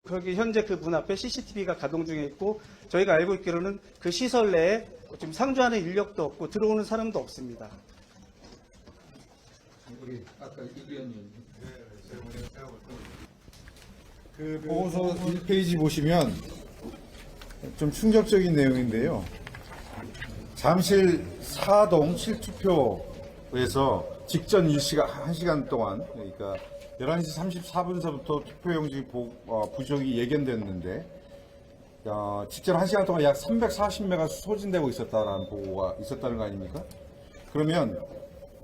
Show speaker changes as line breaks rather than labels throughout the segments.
거기 현재 그 문 앞에 CCTV가 가동 중에 있고 저희가 알고 있기로는 그 시설 내에 지금 상주하는 인력도 없고 들어오는 사람도 없습니다.
우리 아까 이 위원님.
그 보고서 1페이지 보시면 좀 충격적인 내용인데요. 잠실 4동 7투표에서 직전 일시가 1시간 동안, 그러니까 11시 34분서부터 투표용지 부족이 예견됐는데 직전 1시간 동안 약 340매가 소진되고 있었다는 보고가 있었다는 거 아닙니까? 그러면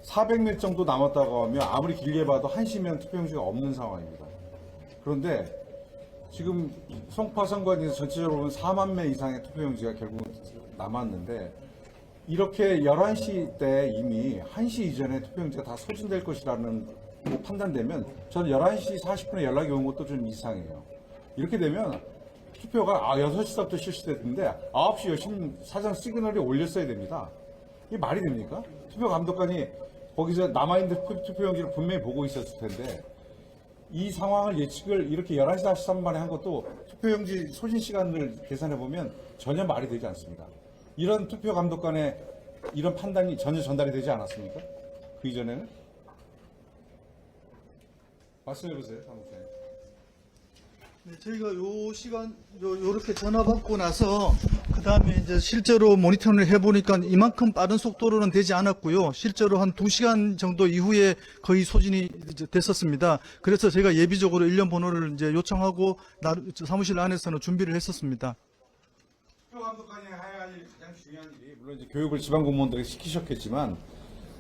400매 정도 남았다고 하면 아무리 길게 봐도 1시면 투표용지가 없는 상황입니다. 그런데 지금 송파 선관위에서 전체적으로 보면 4만 매 이상의 투표용지가 결국 남았는데 이렇게 11시 때 이미 1시 이전에 투표용지가 다 소진될 것이라는 판단되면 저는 11시 40분에 연락이 온 것도 좀 이상해요. 이렇게 되면 투표가 6시부터 실시됐는데 9시 열심히 사전 시그널이 올렸어야 됩니다. 이게 말이 됩니까? 투표 감독관이 거기서 남아있는 투표용지를 분명히 보고 있었을 텐데 이 상황을 예측을 이렇게 11시 43분에 한 것도 투표용지 소진 시간을 계산해 보면 전혀 말이 되지 않습니다. 이런 투표 감독관의 이런 판단이 전혀 전달이 되지 않았습니까? 그 이전에는? 말씀해 보세요, 사무장님.
네, 저희가 요 시간 요렇게 전화 받고 나서 그다음에 이제 실제로 모니터링을 해보니까 이만큼 빠른 속도로는 되지 않았고요. 실제로 한 2시간 정도 이후에 거의 소진이 이제 됐었습니다. 그래서 저희가 예비적으로 일련 번호를 이제 요청하고 사무실 안에서는 준비를 했었습니다.
투표 감독관이 해야 할 가장 중요한 일이 물론 이제 교육을 지방 공무원들에게 시키셨겠지만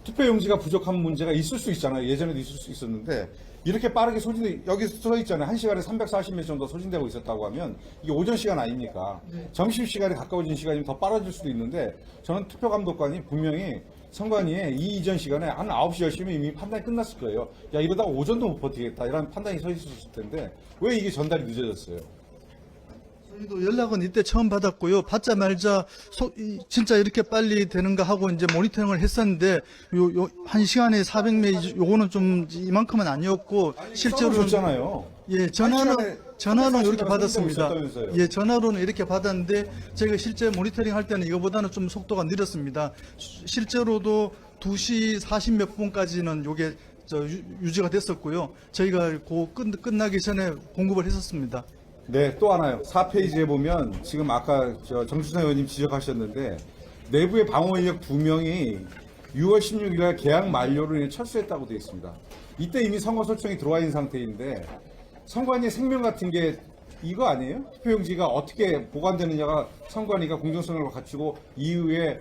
투표용지가 부족한 문제가 있을 수 있잖아요. 예전에도 있을 수 있었는데 이렇게 빠르게 소진돼 여기 써 있잖아요. 1시간에 340매 정도 소진되고 있었다고 하면 이게 오전 시간 아닙니까?
네.
점심시간에 가까워진 시간이면 더 빨라질 수도 있는데 저는 투표감독관이 분명히 선관위에 이 이전 시간에 한 9시 10시면 이미 판단이 끝났을 거예요. 야 이러다가 오전도 못 버티겠다 이런 판단이 서 있었을 텐데 왜 이게 전달이 늦어졌어요?
저희도 연락은 이때 처음 받았고요. 받자마자 진짜 이렇게 빨리 되는가 하고 이제 모니터링을 했었는데 한 시간에 400매 요거는 좀 이만큼은 아니었고 실제로는
줬잖아요.
예, 전화는 이렇게 받았습니다.
있었다면서요.
예, 전화로는 이렇게 받았는데 저희가 실제 모니터링 할 때는 이거보다는 좀 속도가 느렸습니다. 실제로도 2시 40 몇 분까지는 요게 유지가 됐었고요. 저희가 끝나기 전에 공급을 했었습니다.
네, 또 하나요. 4페이지에 보면 지금 아까 정수상 의원님 지적하셨는데 내부의 방어 인력 2명이 6월 16일날 계약 만료로 인해 철수했다고 되어 있습니다. 이때 이미 선거 소청이 들어와 있는 상태인데 선관위의 생명 같은 게 이거 아니에요? 투표용지가 어떻게 보관되느냐가 선관위가 공정성을 갖추고 이후에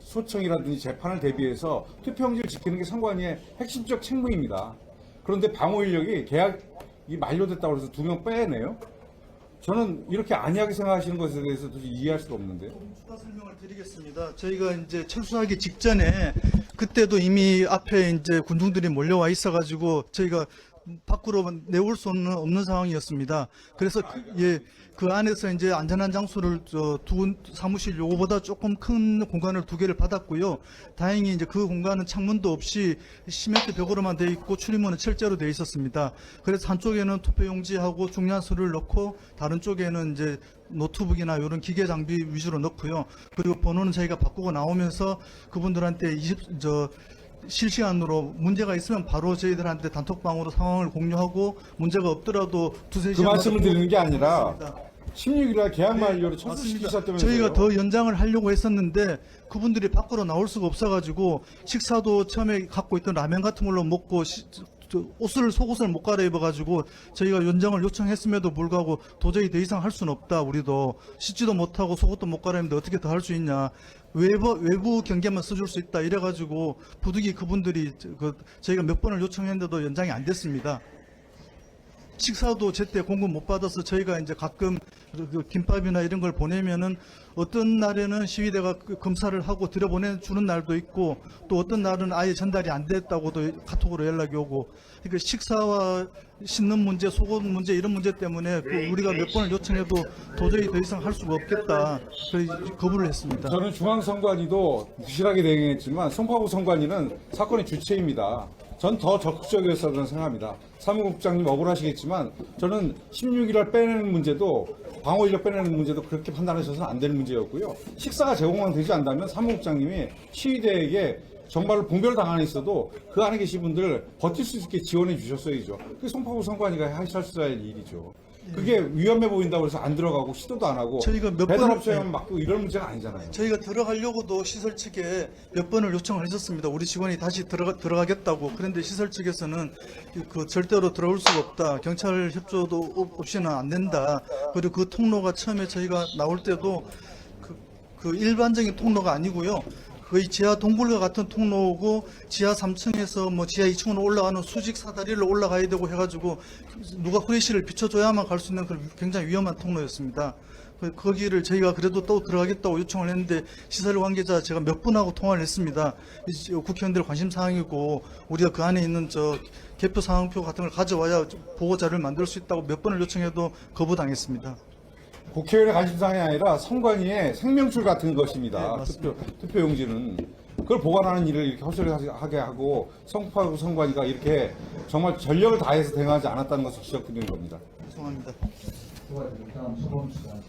소청이라든지 재판을 대비해서 투표용지를 지키는 게 선관위의 핵심적 책무입니다. 그런데 방어 인력이 계약이 만료됐다고 해서 2명 빼내요? 저는 이렇게 안이하게 생각하시는 것에 대해서 도저히 이해할 수가 없는데요.
추가 설명을 드리겠습니다. 저희가 이제 철수하기 직전에 그때도 이미 앞에 이제 군중들이 몰려와 있어가지고 저희가 밖으로 내올 수는 없는 상황이었습니다. 그래서 그 안에서 이제 안전한 장소를 두 사무실 요거보다 조금 큰 공간을 2개를 받았고요. 다행히 이제 그 공간은 창문도 없이 시멘트 벽으로만 돼 있고 출입문은 철제로 돼 있었습니다. 그래서 한쪽에는 투표용지하고 중량수를 넣고 다른 쪽에는 이제 노트북이나 이런 기계 장비 위주로 넣고요. 그리고 번호는 저희가 바꾸고 나오면서 그분들한테 실시간으로 문제가 있으면 바로 저희들한테 단톡방으로 상황을 공유하고 문제가 없더라도 2-3시간
그 말씀을 드리는 게 아니라 16일날 계약 만료를
맞습니다.
철수시키셨다면서요.
저희가 더 연장을 하려고 했었는데 그분들이 밖으로 나올 수가 없어가지고 식사도 처음에 갖고 있던 라면 같은 걸로 먹고 속옷을 못 갈아입어가지고 저희가 연장을 요청했음에도 불구하고 도저히 더 이상 할 수는 없다. 우리도 씻지도 못하고 속옷도 못 갈아입는데 어떻게 더 할 수 있냐. 외부 경계만 써줄 수 있다. 이래가지고 부득이 그분들이 저희가 몇 번을 요청했는데도 연장이 안 됐습니다. 식사도 제때 공급 못 받아서 저희가 이제 가끔 김밥이나 이런 걸 보내면은 어떤 날에는 시위대가 검사를 하고 들여보내주는 날도 있고 또 어떤 날은 아예 전달이 안 됐다고도 카톡으로 연락이 오고 그러니까 식사와 씻는 문제, 속옷 문제 이런 문제 때문에 우리가 몇 번을 요청해도 도저히 더 이상 할 수가 없겠다. 그래서 거부를 했습니다.
저는 중앙선관위도 부실하게 대응했지만 송파구 선관위는 사건의 주체입니다. 전 더 적극적이었다고 생각합니다. 사무국장님 억울하시겠지만 저는 16일날 빼내는 문제도 방어 인력 빼내는 문제도 그렇게 판단하셔서는 안 되는 문제였고요. 식사가 제공만 되지 않다면 사무국장님이 시위대에게 정말로 봉변을 당하는 있어도 그 안에 계신 분들 버틸 수 있게 지원해 주셨어야죠. 그게 송파구 선관위가 하셨어야 할 일이죠. 그게 위험해 보인다고 해서 안 들어가고 시도도 안 하고
저희가 몇
배달업체만
번-
맡고 이런 문제가 아니잖아요.
저희가 들어가려고도 시설 측에 몇 번을 요청을 했었습니다. 우리 직원이 다시 들어가겠다고. 그런데 시설 측에서는 그 절대로 들어올 수가 없다. 경찰 협조도 없이는 안 된다. 그리고 그 통로가 처음에 저희가 나올 때도 그 일반적인 통로가 아니고요. 거의 지하 동굴과 같은 통로고 지하 3층에서 뭐 지하 2층으로 올라가는 수직 사다리로 올라가야 되고 해가지고 누가 후레쉬를 비춰줘야만 갈 수 있는 그런 굉장히 위험한 통로였습니다. 거기를 저희가 그래도 또 들어가겠다고 요청을 했는데 시설 관계자 제가 몇 분하고 통화를 했습니다. 국회의원들 관심 사항이고 우리가 그 안에 있는 개표 상황표 같은 걸 가져와야 보고 자료를 만들 수 있다고 몇 번을 요청해도 거부당했습니다.
국회의원의 관심사항이 아니라 선관위의 생명줄 같은 것입니다.
네, 맞습니다.
투표용지는 그걸 보관하는 일을 이렇게 허술하게 하고 송파구 선관위가 이렇게 정말 전력을 다해서 대응하지 않았다는 것을 지적드리는 겁니다.
죄송합니다.
다음 소범 시간.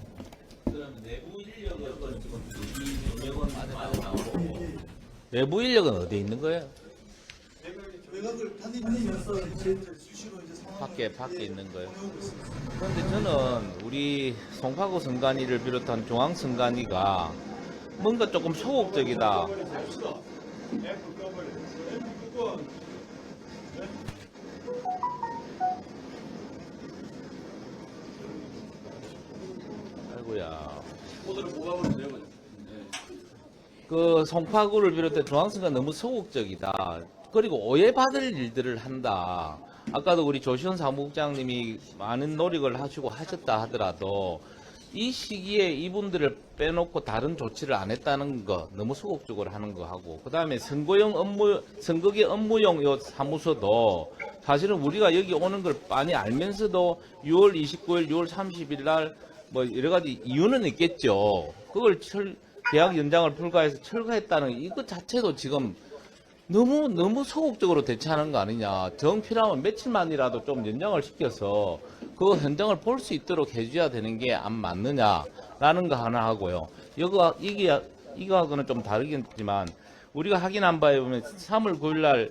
내부 인력은 어디에 있는 거예요?
외곽을 다니면서 수시로 이제
밖에 있는 거예요. 그런데 저는 우리 송파구 선관위를 비롯한 중앙 선관위가 뭔가 조금 소극적이다. 아이고야. 그 송파구를 비롯해 중앙선관 너무 소극적이다. 그리고 오해받을 일들을 한다. 아까도 우리 조시원 사무국장님이 많은 노력을 하시고 하셨다 하더라도 이 시기에 이분들을 빼놓고 다른 조치를 안 했다는 거 너무 소극적으로 하는 거 하고, 그 다음에 선거계 업무용 요 사무소도 사실은 우리가 여기 오는 걸 많이 알면서도 6월 29일, 6월 30일 날 뭐 여러 가지 이유는 있겠죠. 그걸 계약 연장을 불가해서 철거했다는 이것 자체도 지금 너무 소극적으로 대처하는 거 아니냐. 정 필요하면 며칠만이라도 좀 연장을 시켜서 그 현장을 볼 수 있도록 해줘야 되는 게 안 맞느냐라는 거 하나 하고요. 이거하고는 좀 다르겠지만 우리가 확인한 바에 보면 3월 9일 날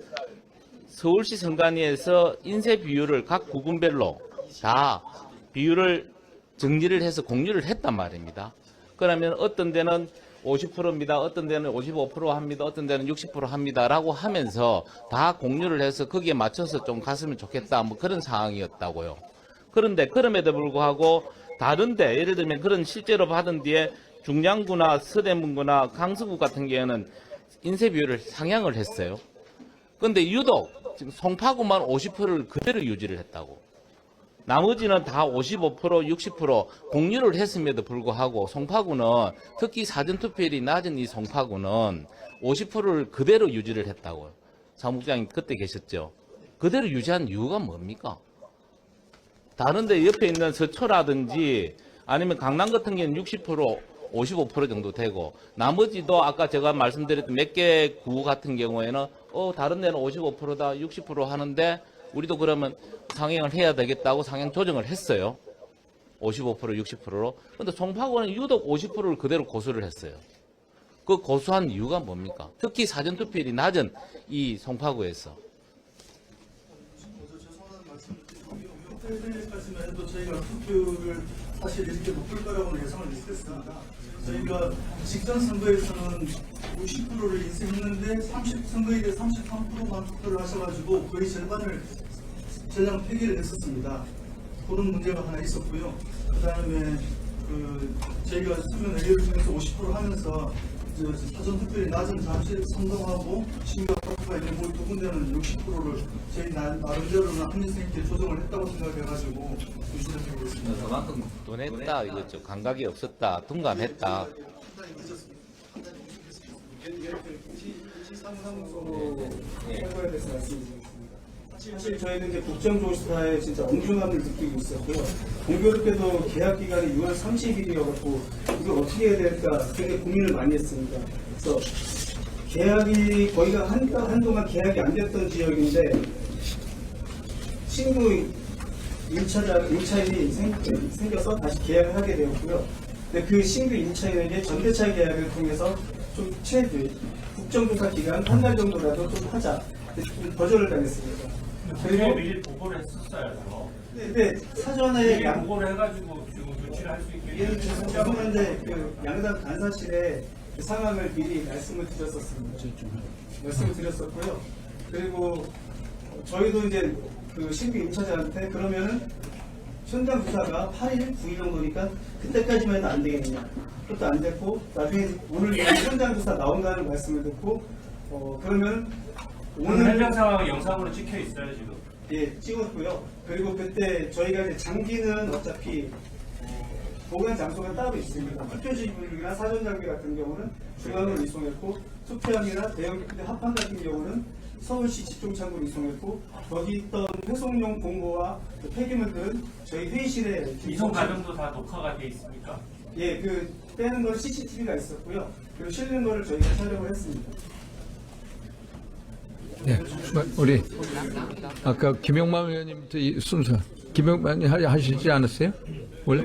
서울시 선관위에서 인쇄 비율을 각 구군별로 다 비율을 정리를 해서 공유를 했단 말입니다. 그러면 어떤 데는 50%입니다. 어떤 데는 55% 합니다. 어떤 데는 60% 합니다라고 하면서 다 공유를 해서 거기에 맞춰서 좀 갔으면 좋겠다. 뭐 그런 상황이었다고요. 그런데 그럼에도 불구하고 다른데 예를 들면 그런 실제로 받은 뒤에 중량구나 서대문구나 강서구 같은 경우에는 인쇄 비율을 상향을 했어요. 그런데 유독 지금 송파구만 50%를 그대로 유지를 했다고. 나머지는 다 55%, 60% 공유를 했음에도 불구하고 송파구는 특히 사전투표율이 낮은 이 송파구는 50%를 그대로 유지를 했다고요. 사무국장님 그때 계셨죠. 그대로 유지한 이유가 뭡니까? 다른데 옆에 있는 서초라든지 아니면 강남 같은 경우는 60%, 55% 정도 되고 나머지도 아까 제가 말씀드렸던 몇 개 구 같은 경우에는 다른 데는 55%다, 60% 하는데 우리도 그러면 상향을 해야 되겠다고 상향 조정을 했어요. 55%, 60%로. 근데 송파구는 유독 50%를 그대로 고수를 했어요. 그 고수한 이유가 뭡니까? 특히 사전투표율이 낮은 이 송파구에서.
죄송한 말씀까지만 해도 저희가 투표율을 사실 이렇게 높을 거라고는 예상을 못했습니다. 저희가 직전 선거에서는 50%를 인쇄했는데 선거일에 33%만 투표를 하셔가지고 거의 절반을 전량 폐기를 했었습니다. 그런 문제가 하나 있었고요. 그 다음에 저희가 수면 의뢰를 통해서 50% 하면서 사전 투표율이 낮은 잠실 선동하고 신규 아파트가 있는 두 군데는 60%를 저희 나름대로는 합리성 있게 조정을 했다고 생각해가지고 유지를 하고 있습니다.
그만큼 돈했다 이거죠. 감각이 없었다, 둔감했다.
사과에 대해서 말씀드리겠습니다. 사실 저희는 이제 국정조사에 진짜 엄중함을 느끼고 있었고요. 공교롭게도 계약 기간이 6월 30일이어갖고 이걸 어떻게 해야 될까 굉장히 고민을 많이 했습니다. 그래서 계약이 거의가 한동안 계약이 안 됐던 지역인데 신규 임차인이 생겨서 다시 계약을 하게 되었고요. 근데 그 신규 임차인에게 전대차 계약을 통해서 좀 국정조사 기간 한 달 정도라도 좀 하자. 좀 거절을 당했습니다.
그리고 미리 보고를 했었어야죠.
근데 사전에
미리 보고를 해가지고 지금 조치를 할 수 있게.
예, 죄송한데 그 양당 간사실에 그 상황을 미리 말씀을 드렸었습니다. 말씀을 드렸었고요. 그리고 저희도 이제 그 신규 임차자한테 그러면은 현장 조사가 8일, 9일 정도니까 그때까지만 해도 안 되겠느냐. 그것도 안 됐고 나중에 오늘 현장 조사 나온다는 말씀을 듣고 그러면
오늘 현장 상황이 영상으로 찍혀 있어요 지금.
예, 찍었고요. 그리고 그때 저희가 이제 장비는 어차피 보관 장소가 따로 있습니다. 투표지불이나 사전 장비 같은 경우는 중앙으로 이송했고 투표함이나 대형 합판 같은 경우는 서울시 집중창고로 이송했고 거기 있던 회송용 공고와 그 폐기물들은 저희 회의실에
이송 과정도 다 녹화가 돼 있습니까?
예, 그 빼는 건 CCTV가 있었고요. 그리고 실는 거를 저희가 촬영을 했습니다.
네, 우리 아까 김용만 의원님 이 순서 김용만 하시지 않았어요? 원래?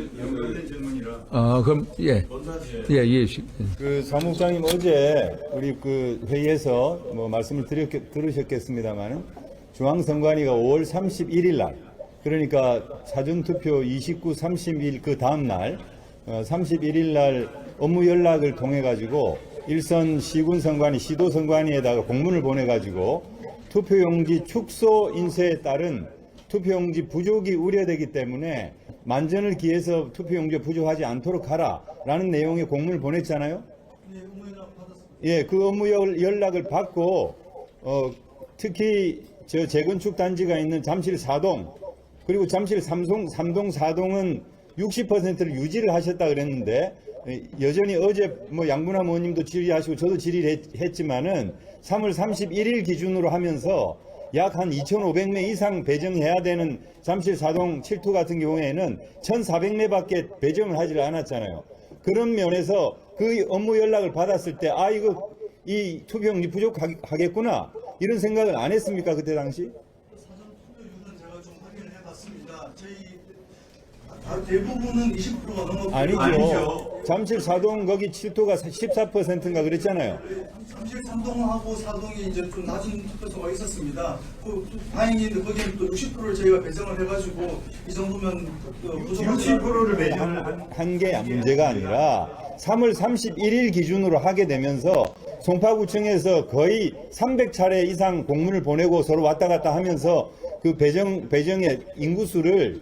그럼 예.
그 사무국장님 어제 우리 그 회의에서 뭐 말씀을 들으셨겠습니다만은 중앙선관위가 5월 31일 날 그러니까 사전투표 29, 30일 그 다음 날 31일 날 업무 연락을 통해 가지고 일선 시군선관위, 시도선관위에다가 공문을 보내 가지고 투표용지 축소 인쇄에 따른 투표용지 부족이 우려되기 때문에 만전을 기해서 투표용지가 부족하지 않도록 하라라는 내용의 공문을 보냈잖아요. 예, 그 업무 연락을 받고 특히 저 재건축 단지가 있는 잠실 4동 그리고 잠실 3동 4동은 60%를 유지를 하셨다 그랬는데 여전히 어제 뭐 양분함 의원님도 질의하시고 저도 질의를 했지만은 3월 31일 기준으로 하면서 약 한 2,500매 이상 배정해야 되는 잠실 4동 7투 같은 경우에는 1,400매밖에 배정을 하지 않았잖아요. 그런 면에서 그 업무 연락을 받았을 때 이거 이 투표용지 부족하겠구나 이런 생각을 안 했습니까 그때 당시?
사전 투표율은 제가 좀 확인을 해봤습니다. 대부분은 20%가 넘었고요.
아니죠. 잠실 4동 거기 7투가 14%인가 그랬잖아요.
잠실 3동하고 4동이 이제 좀 낮은 투표수가 있었습니다. 다행히 거기는 또 60%를 저희가 배정을 해가지고 이 정도면 부족하지
60%를 배정한 게 문제가 아니라 3월 31일 기준으로 하게 되면서 송파구청에서 거의 300차례 이상 공문을 보내고 서로 왔다 갔다 하면서 그 배정의 인구수를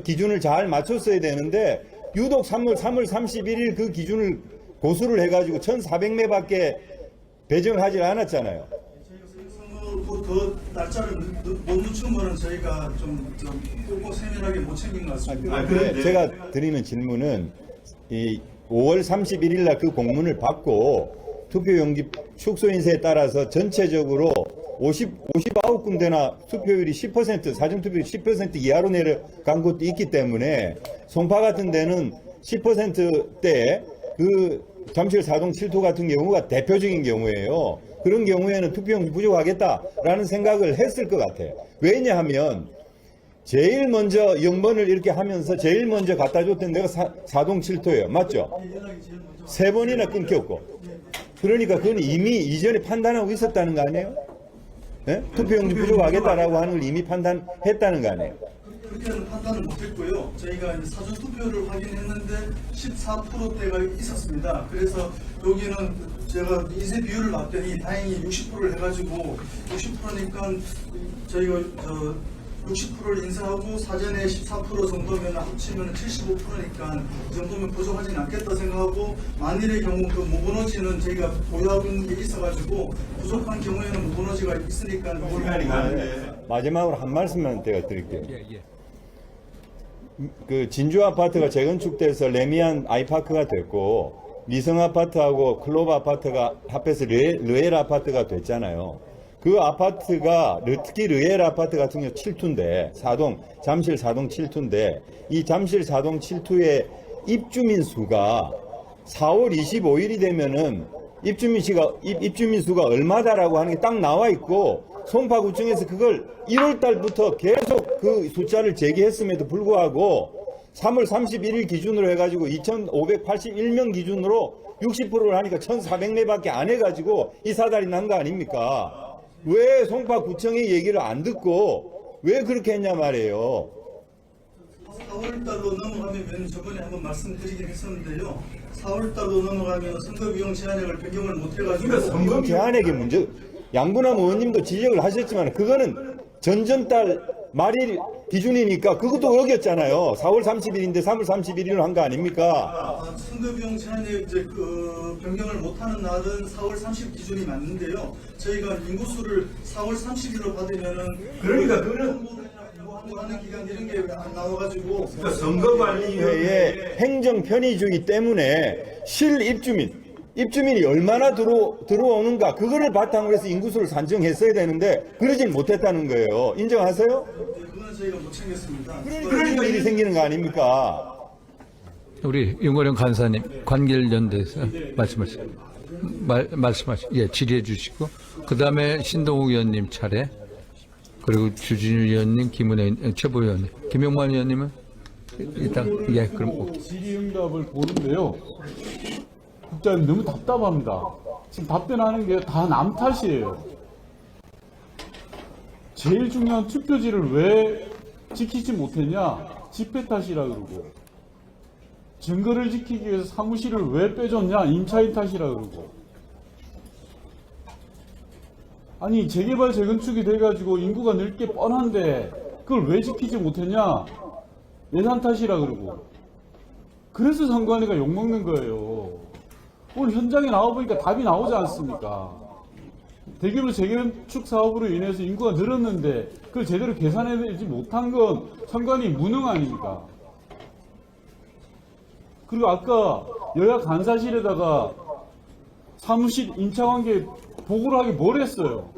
기준을 잘 맞췄어야 되는데 유독 3월 31일 그 기준을 고수를 해가지고 1,400매밖에 배정을 하지 않았잖아요.
그 날짜를 못 늦춘 거는 저희가 좀 꼭 세밀하게 못 챙긴 것 같습니다.
그런데 제가 드리는 질문은 이 5월 31일 날 그 공문을 받고 투표용지 축소 인쇄에 따라서 전체적으로 59군데나 투표율이 10%, 사전투표율이 10% 이하로 내려간 것도 있기 때문에 송파 같은 데는 10%대 그 잠실 4동 7투 같은 경우가 대표적인 경우예요. 그런 경우에는 투표용지 부족하겠다라는 생각을 했을 것 같아요. 왜냐하면 제일 먼저 영번을 이렇게 하면서 제일 먼저 갖다 줬던 데가 4동 7투예요. 맞죠? 3번이나 끊겼고. 그러니까 그건 이미 이전에 판단하고 있었다는 거 아니에요? 네? 투표용지 부족하겠다라고 하는 걸 이미 판단했다는 거 아니에요?
그렇게는 판단을 못했고요. 저희가 이제 사전 투표를 확인했는데 14%대가 있었습니다. 그래서 여기는 제가 인쇄 비율을 봤더니 다행히 60%를 해가지고 60%니까 저희가 60%를 인쇄하고 사전에 14% 정도면 합치면 75%니까 이 정도면 부족하지는 않겠다 생각하고 만일의 경우 그 무번호지는 저희가 보유하고 있는 게 있어가지고 부족한 경우에는 무번호지가 있으니까
마지막으로 한 말씀만 제가 드릴게요. 그 진주 아파트가 재건축돼서 레미안 아이파크가 됐고 미성 아파트하고 클로버 아파트가 합해서 르엘 아파트가 됐잖아요. 그 아파트가 특히 르엘 아파트 같은 경우 7투인데 잠실 4동 7투인데 이 잠실 4동 7투의 입주민 수가 4월 25일이 되면은
입주민 수가 얼마다라고 하는 게 딱 나와 있고 송파구청에서 그걸 1월 달부터 계속 그 숫자를 제기했음에도 불구하고 3월 31일 기준으로 해가지고 2,581명 기준으로 60%를 하니까 1,400매밖에 안 해가지고 이 사달이 난 거 아닙니까? 왜 송파구청의 얘기를 안 듣고 왜 그렇게 했냐 말이에요.
4월달로 넘어가면 저번에 한번 말씀드리긴 했었는데요. 4월달로 넘어가면 선거비용 제한액을 변경을 못 해가지고
선거 제한액의 문제, 양분함 의원님도 지적을 하셨지만 그거는 전전달 말일 기준이니까 그것도 어겼잖아요. 4월 30일인데 3월 31일로 한 거 아닙니까?
선거비용 제한액 이제 그 변경을 못하는 날은 4월 30 기준이 맞는데요. 저희가 인구수를 4월 30일로 받으면은
그러니까 그거는
하는 기간 이런 게 안 나와가지고
선거관리위원회의 행정 편의주의 때문에 입주민이 얼마나 들어오는가 그거를 바탕으로 해서 인구수를 산정했어야 되는데 그러질 못했다는 거예요. 인정하세요?
그거는 저희가 못 챙겼습니다.
그러니까 일이 생기는 거 아닙니까?
우리 윤거령 간사님 관계연대에서 말씀하시고 예, 질의해 주시고 그 다음에 신동욱 의원님 차례 그리고 주진우 의원님, 김은혜 최고위원님, 김용만 의원님은 일단 예 그럼
질의응답을 보는데요. 국장님 너무 답답합니다. 지금 답변하는 게 다 남 탓이에요. 제일 중요한 투표지를 왜 지키지 못했냐? 집회 탓이라 그러고 증거를 지키기 위해서 사무실을 왜 빼줬냐? 임차인 탓이라 그러고 아니 재개발 재건축이 돼가지고 인구가 늘 게 뻔한데 그걸 왜 지키지 못했냐? 예산 탓이라 그러고 그래서 선관위가 욕먹는 거예요. 오늘 현장에 나와보니까 답이 나오지 않습니까? 대규모 재건축 사업으로 인해서 인구가 늘었는데 그걸 제대로 계산해내지 못한 건 선관위 무능 아닙니까? 그리고 아까 여야 간사실에다가 사무실 임차관계 보고를 하기 뭘 했어요?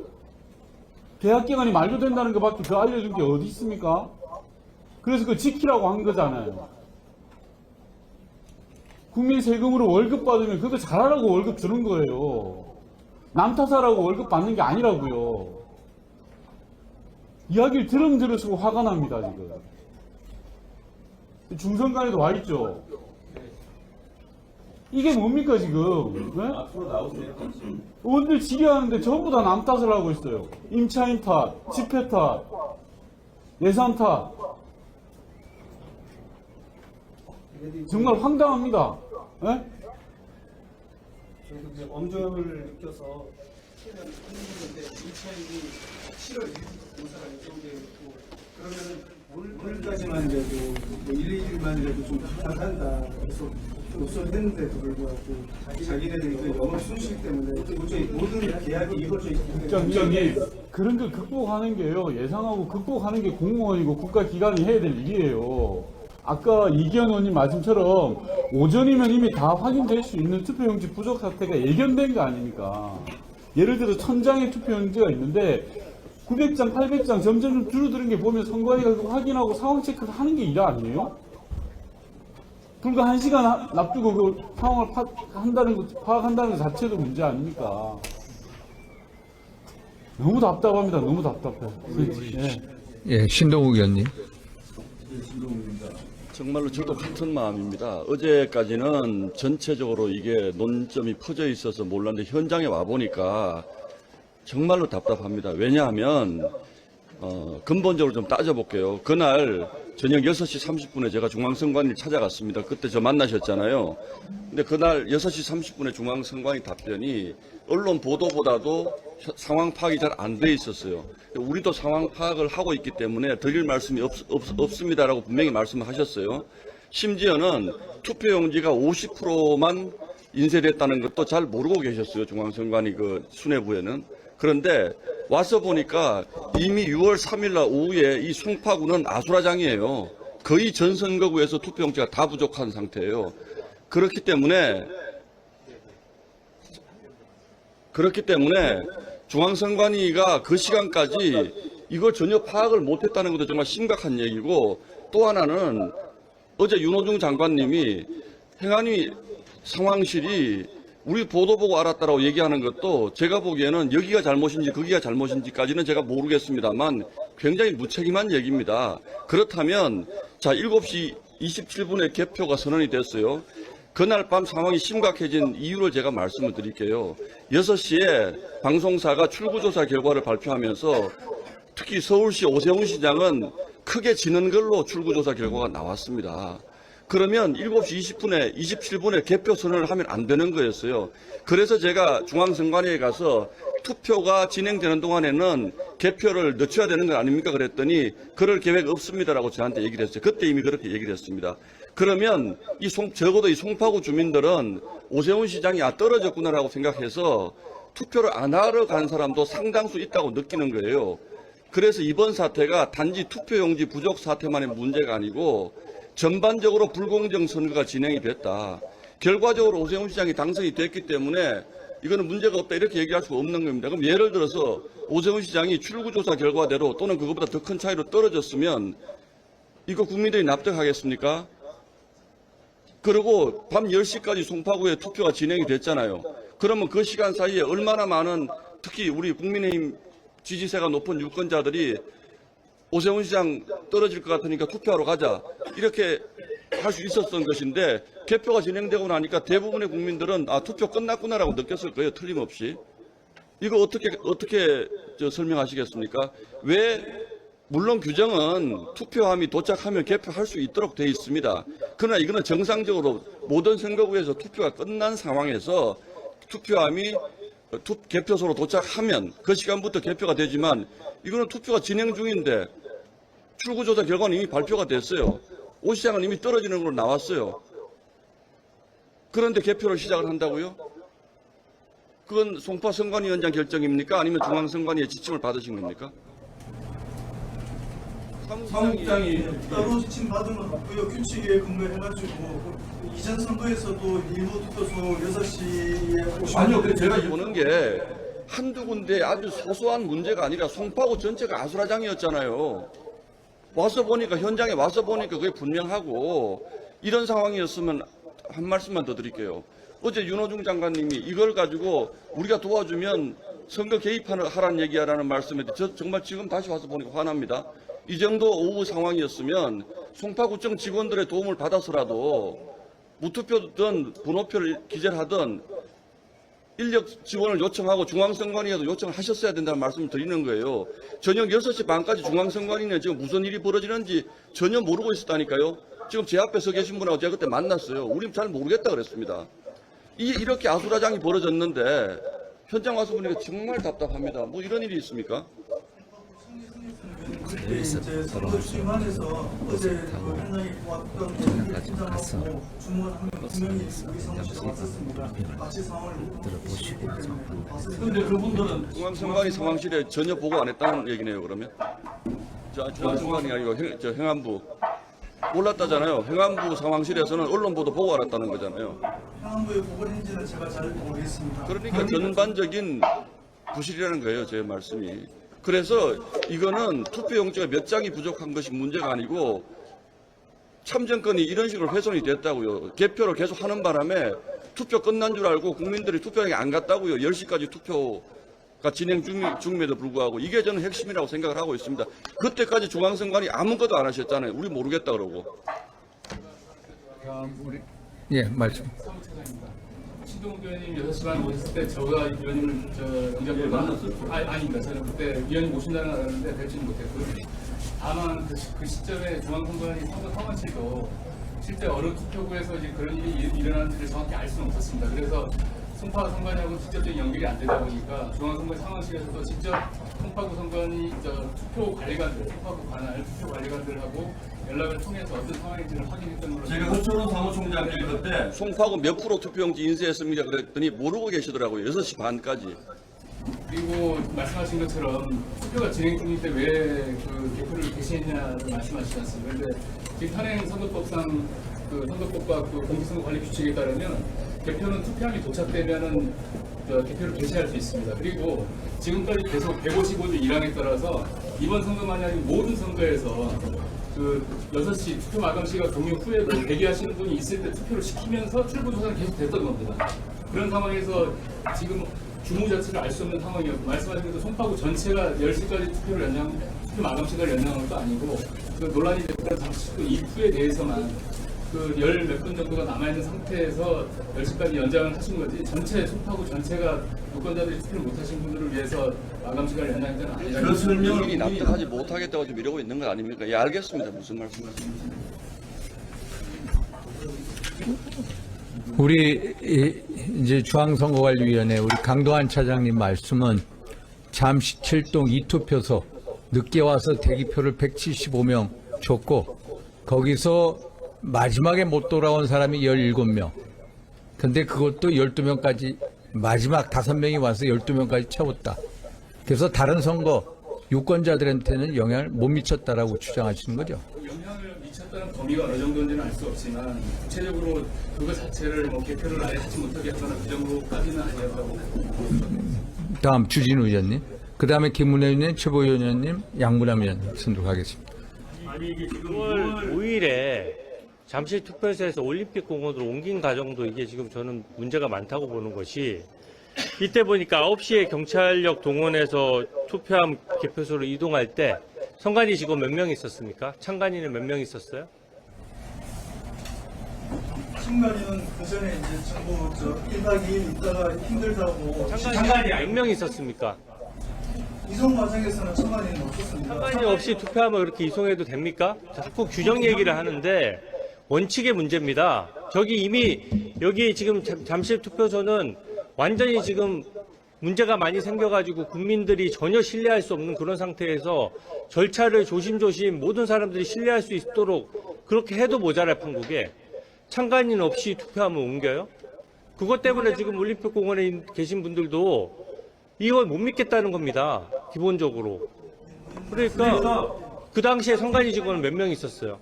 계약기간이 만료된다는 것밖에 더 알려준 게 어디 있습니까? 그래서 그거 지키라고 한 거잖아요. 국민 세금으로 월급 받으면 그거 잘하라고 월급 주는 거예요. 남 탓하라고 월급 받는 게 아니라고요. 이야기를 들으면 들을수록 화가 납니다, 지금. 중선관에도 와 있죠. 이게 뭡니까, 지금? 네? 의원들 질의하는데 전부 다 남 탓을 하고 있어요. 임차인 탓, 집회 탓, 예산 탓. 정말 황당합니다. 네?
저희도 이제 엄정을 느껴서 했는데 임차인이 7월 1일부터 공사가 예정되어 있고 그러면은 오늘까지만 해도 뭐 1, 2일만 해도 좀 부탁한다. 그래서 우선 했는데도 불구하고 자기네들이 영업 순실 때문에 도저히 모든 계약이 이루어져 있기 때문에
국장님, 그런 걸 극복하는 게요. 예상하고 극복하는 게 공무원이고 국가기관이 해야 될 일이에요. 아까 이기현 의원님 말씀처럼 오전이면 이미 다 확인될 수 있는 투표용지 부족 사태가 예견된 거 아닙니까? 예를 들어 1000장의 투표용지가 있는데 900장, 800장 점점 줄어드는 게 보면 선관위가 그거 확인하고 상황 체크를 하는 게 일 아니에요? 불과 1시간 납두고 그 상황을 파악한다는 것 자체도 문제 아닙니까? 너무 답답합니다. 너무 답답해.
예 신동욱 의원님.
정말로 저도 같은 마음입니다. 어제까지는 전체적으로 이게 논점이 퍼져 있어서 몰랐는데 현장에 와보니까 정말로 답답합니다. 왜냐하면 근본적으로 좀 따져볼게요. 그날 저녁 6시 30분에 제가 중앙선관위를 찾아갔습니다. 그때 저 만나셨잖아요. 근데 그날 6시 30분에 중앙선관위 답변이 언론 보도보다도 상황 파악이 잘 안 돼 있었어요. 우리도 상황 파악을 하고 있기 때문에 드릴 말씀이 없습니다라고 분명히 말씀하셨어요. 심지어는 투표용지가 50%만 인쇄됐다는 것도 잘 모르고 계셨어요. 중앙선관위 그 수뇌부에는. 그런데 와서 보니까 이미 6월 3일날 오후에 이 송파구는 아수라장이에요. 거의 전 선거구에서 투표용지가 다 부족한 상태예요. 그렇기 때문에 중앙선관위가 그 시간까지 이걸 전혀 파악을 못했다는 것도 정말 심각한 얘기고, 또 하나는 어제 윤호중 장관님이 행안위 상황실이 우리 보도 보고 알았다라고 얘기하는 것도 제가 보기에는 여기가 잘못인지 거기가 잘못인지까지는 제가 모르겠습니다만 굉장히 무책임한 얘기입니다. 그렇다면 자 7시 27분에 개표가 선언이 됐어요. 그날 밤 상황이 심각해진 이유를 제가 말씀을 드릴게요. 6시에 방송사가 출구조사 결과를 발표하면서 특히 서울시 오세훈 시장은 크게 지는 걸로 출구조사 결과가 나왔습니다. 그러면 7시 20분에 27분에 개표 선언을 하면 안 되는 거였어요. 그래서 제가 중앙선관위에 가서 투표가 진행되는 동안에는 개표를 늦춰야 되는 거 아닙니까? 그랬더니 그럴 계획 없습니다라고 저한테 얘기를 했어요. 그때 이미 그렇게 얘기를 했습니다. 그러면 적어도 이 송파구 주민들은 오세훈 시장이 떨어졌구나라고 생각해서 투표를 안 하러 간 사람도 상당수 있다고 느끼는 거예요. 그래서 이번 사태가 단지 투표용지 부족 사태만의 문제가 아니고 전반적으로 불공정 선거가 진행이 됐다. 결과적으로 오세훈 시장이 당선이 됐기 때문에 이거는 문제가 없다 이렇게 얘기할 수가 없는 겁니다. 그럼 예를 들어서 오세훈 시장이 출구조사 결과대로 또는 그것보다 더 큰 차이로 떨어졌으면 이거 국민들이 납득하겠습니까? 그리고 밤 10시까지 송파구에 투표가 진행이 됐잖아요. 그러면 그 시간 사이에 얼마나 많은 특히 우리 국민의힘 지지세가 높은 유권자들이 오세훈 시장 떨어질 것 같으니까 투표하러 가자 이렇게 할 수 있었던 것인데 개표가 진행되고 나니까 대부분의 국민들은 투표 끝났구나라고 느꼈을 거예요. 틀림없이. 이거 어떻게 설명하시겠습니까? 왜 물론 규정은 투표함이 도착하면 개표할 수 있도록 돼 있습니다. 그러나 이거는 정상적으로 모든 선거구에서 투표가 끝난 상황에서 투표함이 개표소로 도착하면 그 시간부터 개표가 되지만 이거는 투표가 진행 중인데 출구조사 결과는 이미 발표가 됐어요. 오 시장은 이미 떨어지는 걸로 나왔어요. 그런데 개표를 시작을 한다고요? 그건 송파 선관위원장 결정입니까? 아니면 중앙선관위의 지침을 받으신 겁니까?
사무국장이 따로 지침 받은 건 없고요. 규칙에 근거해가지고 이전 선거에서도 일부 투표소 6시에 오시면
아니요, 제가 보는 게 한두 군데 아주 소소한 문제가 아니라 송파구 전체가 아수라장이었잖아요. 와서 보니까 현장에 와서 보니까 그게 분명하고 이런 상황이었으면 한 말씀만 더 드릴게요. 어제 윤호중 장관님이 이걸 가지고 우리가 도와주면 선거 개입하라는 얘기하라는 말씀에 저 정말 지금 다시 와서 보니까 화납니다. 이 정도 오후 상황이었으면 송파구청 직원들의 도움을 받아서라도 무투표든 번호표를 기재하든 인력 지원을 요청하고 중앙선관위에도 요청을 하셨어야 된다는 말씀을 드리는 거예요. 저녁 6시 반까지 중앙선관위는 지금 무슨 일이 벌어지는지 전혀 모르고 있었다니까요. 지금 제 앞에 서 계신 분하고 제가 그때 만났어요. 우린 잘 모르겠다 그랬습니다. 이렇게 아수라장이 벌어졌는데 현장 와서 보니까 정말 답답합니다. 뭐 이런 일이 있습니까?
그때 이제 선거 주임안에서 어제 그 현장에 왔던 팀장하고 주무관 한 명, 두 명이 우리 사무실에 왔었습니다. 같이 상황을 들어보시고
근데 그분들은 중앙선관위 상황실에 전혀 보고 안 했다는 얘기네요. 그러면 중앙선관위 아니고 행안부 몰랐다잖아요. 행안부 상황실에서는 언론 보도 보고 알았다는 거잖아요.
행안부에 보고를 했는지는 제가 잘 모르겠습니다.
그러니까 전반적인 부실이라는 거예요. 제 말씀이. 그래서 이거는 투표용지가 몇 장이 부족한 것이 문제가 아니고 참정권이 이런 식으로 훼손이 됐다고요. 개표를 계속 하는 바람에 투표 끝난 줄 알고 국민들이 투표장에 안 갔다고요. 10시까지 투표가 진행 중임에도 불구하고 이게 저는 핵심이라고 생각을 하고 있습니다. 그때까지 중앙선관위 아무것도 안 하셨잖아요. 우리 모르겠다 그러고.
예, 말씀.
신동욱 의원님 6시 반에 오셨을 때 저가 의원님을 영장을 만났었죠. 아닙니다. 저는 그때 위원님 오신다는 걸 알았는데 뵙지는 못했고요. 다만 그 시점에 중앙선관위 선거 상황실도 실제 어느 투표구에서 이제 그런 일이 일어나는지를 정확히 알 수는 없었습니다. 그래서 송파 선관위하고 직접적인 연결이 안 되다 보니까 중앙선관위 상황실에서도 직접 송파구 선관위 투표 관리관들, 송파구 관할 투표 관리관들하고 연락을 통해서 어떤 상황인지를 확인했던 걸로
제가 허철원 사무총장께 그때 송파구 몇 프로 투표용지 인쇄했습니까? 그랬더니 모르고 계시더라고요. 6시 반까지.
그리고 말씀하신 것처럼 투표가 진행 중일 때 왜 그 개표를 개시했냐를 말씀하시지 않습니까? 그런데 지금 현행 선거법상 그 선거법과 그 공직선거관리 규칙에 따르면 개표는 투표함이 도착되면은 개표를 개시할 수 있습니다. 그리고 지금까지 계속 155조 1항에 따라서 이번 선거만이 아닌 모든 선거에서 그 6시 투표 마감 시간 종료 후에도 대기하시는 분이 있을 때 투표를 시키면서 출구 조사는 계속 됐던 겁니다. 그런 상황에서 지금 규모 자체를 알 수 없는 상황이었고, 말씀하신 대로 송파구 전체가 10시까지 투표 마감 시간을 연장한 것도 아니고, 그 논란이 됐던 잠시도 이후에 대해서만 그 10몇 분 정도가 남아있는 상태에서 10시까지 연장을 하신 거지, 전체 송파구 전체가 유권자들이 투표를 못하신 분들을 위해서 마감 시간을 연장했다는 아니라.
그런 설명을 본인이 납득하지 못하겠다고 지금 이러고 있는 건 아닙니까? 예, 알겠습니다. 무슨 말씀이십니까?
우리 이제 중앙선거관리위원회 우리 강도한 차장님 말씀은 잠시 7동 2투표소 늦게 와서 대기표를 175명 줬고 거기서 마지막에 못 돌아온 사람이 17명. 근데 그것도 12명까지 마지막 5명이 와서 12명까지 채웠다. 그래서 다른 선거 유권자들한테는 영향을 못 미쳤다라고 주장하시는 거죠.
영향을 미쳤다는 범위가 어느 정도인지는 알 수 없지만 구체적으로 그거 자체를 뭐 개표를 아예 하지 못하게 하거나 그 정도까지는 아니었다고.
다음 주진우 의원님, 그 다음에 김문혜 의원님, 최보현 의원님, 양문남 의원님 순으로가겠습니다.
아니 이게 지금 6월 5일에 잠실 투표소에서 올림픽공원으로 옮긴 과정도 이게 지금 저는 문제가 많다고 보는 것이, 이때 보니까 9시에 경찰력 동원해서 투표함 개표소로 이동할 때 선관위 직원 몇 명 있었습니까? 참관인은 몇 명 있었어요?
신관위는 그 전에 이제 전부 1박 2일 있다가 힘들다고
참관이 몇 명 있었습니까?
이송 과정에서는 참관인은 없었습니다.
참관이 없이 투표함을 그렇게 이송해도 됩니까? 자꾸 규정 얘기를 하는데 원칙의 문제입니다. 저기 이미 여기 지금 잠실 투표소는 완전히 지금 문제가 많이 생겨가지고 국민들이 전혀 신뢰할 수 없는 그런 상태에서 절차를 조심조심 모든 사람들이 신뢰할 수 있도록 그렇게 해도 모자랄 판국에 참관인 없이 투표함을 옮겨요? 그것 때문에 지금 올림픽공원에 계신 분들도 이걸 못 믿겠다는 겁니다. 기본적으로. 그러니까 그 당시에 선관위 직원은 몇 명 있었어요?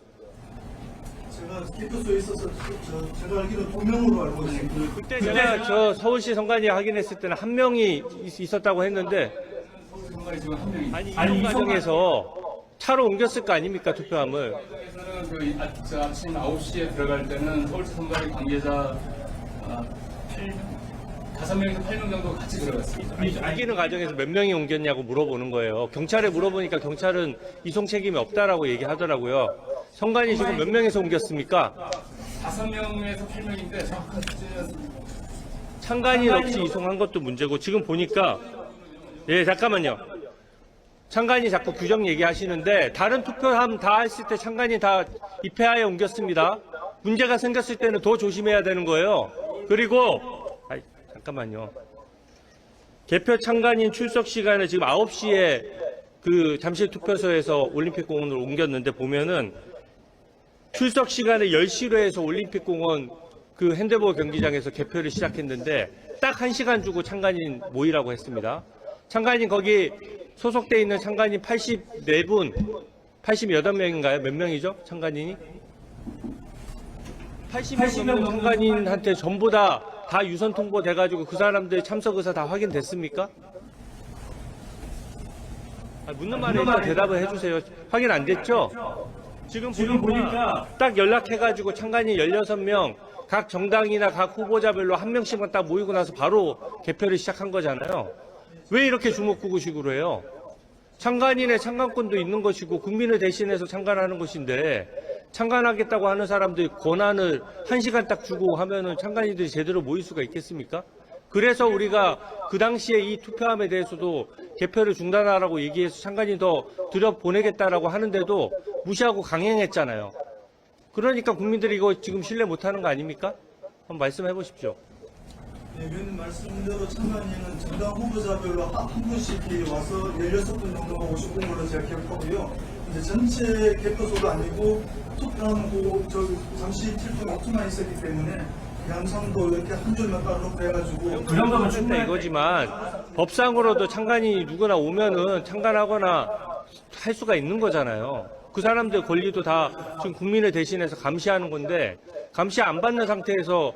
제가 개표소에 있어서 제가 알기로 2명으로 알고 있습니다.
그때 제가 저 서울시 선관위 확인했을 때는 한 명이 있었다고 했는데,
선관위 지금 한 명이.
아니 이 과정에서 차로 옮겼을 거 아닙니까 투표함을?
그 아침 9시에 들어갈 때는 서울시 선관위 관계자 5명에서 8명 정도 같이 들어갔습니다.
옮기는 과정에서 몇 명이 옮겼냐고 물어보는 거예요. 경찰에 물어보니까 경찰은 이송 책임이 없다라고 얘기하더라고요. 선관위 지금 몇 명에서 옮겼습니까?
5명에서 8명인데 정확한 숫자는
참관인 없이 이송한 것도 문제고, 지금 보니까, 예, 잠깐만요. 참관인 자꾸 규정 얘기하시는데, 다른 투표함 다 했을 때 참관인 다 입회하에 옮겼습니다. 문제가 생겼을 때는 더 조심해야 되는 거예요. 그리고, 잠깐만요. 개표 참관인 출석 시간을 지금 9시에 그 잠실 투표소에서 올림픽공원으로 옮겼는데 보면은 출석 시간을 10시로 해서 올림픽공원 그 핸드볼 경기장에서 개표를 시작했는데 딱 1시간 주고 참관인 모이라고 했습니다. 참관인 거기 소속돼 있는 참관인 84분, 88명인가요? 몇 명이죠? 참관인이? 80명 참관인한테 전부 다 유선 통보돼가지고 그 사람들 참석 의사 다 확인됐습니까? 묻는 말에 일단 대답을 해주세요. 확인 안 됐죠? 지금 보니까 딱 연락해가지고 참관인 16명, 각 정당이나 각 후보자별로 한 명씩만 딱 모이고 나서 바로 개표를 시작한 거잖아요. 왜 이렇게 주먹구구식으로 해요? 참관인의 참관권도 있는 것이고 국민을 대신해서 참관하는 것인데, 참관하겠다고 하는 사람들이 권한을 1시간 딱 주고 하면은 참관인들이 제대로 모일 수가 있겠습니까? 그래서 우리가 그 당시에 이 투표함에 대해서도 개표를 중단하라고 얘기해서 참관인 더 들여보내겠다라고 하는데도 무시하고 강행했잖아요. 그러니까 국민들이 이거 지금 신뢰 못하는 거 아닙니까? 한번 말씀해 보십시오.
네, 위원님 말씀대로 참관인은 정당 후보자별로 한 분씩 와서 16분 정도가 오셨던 걸로 제가 기억하고요. 이제 전체 개표소가 아니고 투표하고 잠시 7분 5초만 있었기 때문에 양상도 이렇게 한 줄만 따로 해가지고
그 정도면 충분히 이거지만 법상으로도 참관인이 누구나 오면은 참관하거나 할 수가 있는 거잖아요. 그 사람들 권리도 다 지금 국민을 대신해서 감시하는 건데, 감시 안 받는 상태에서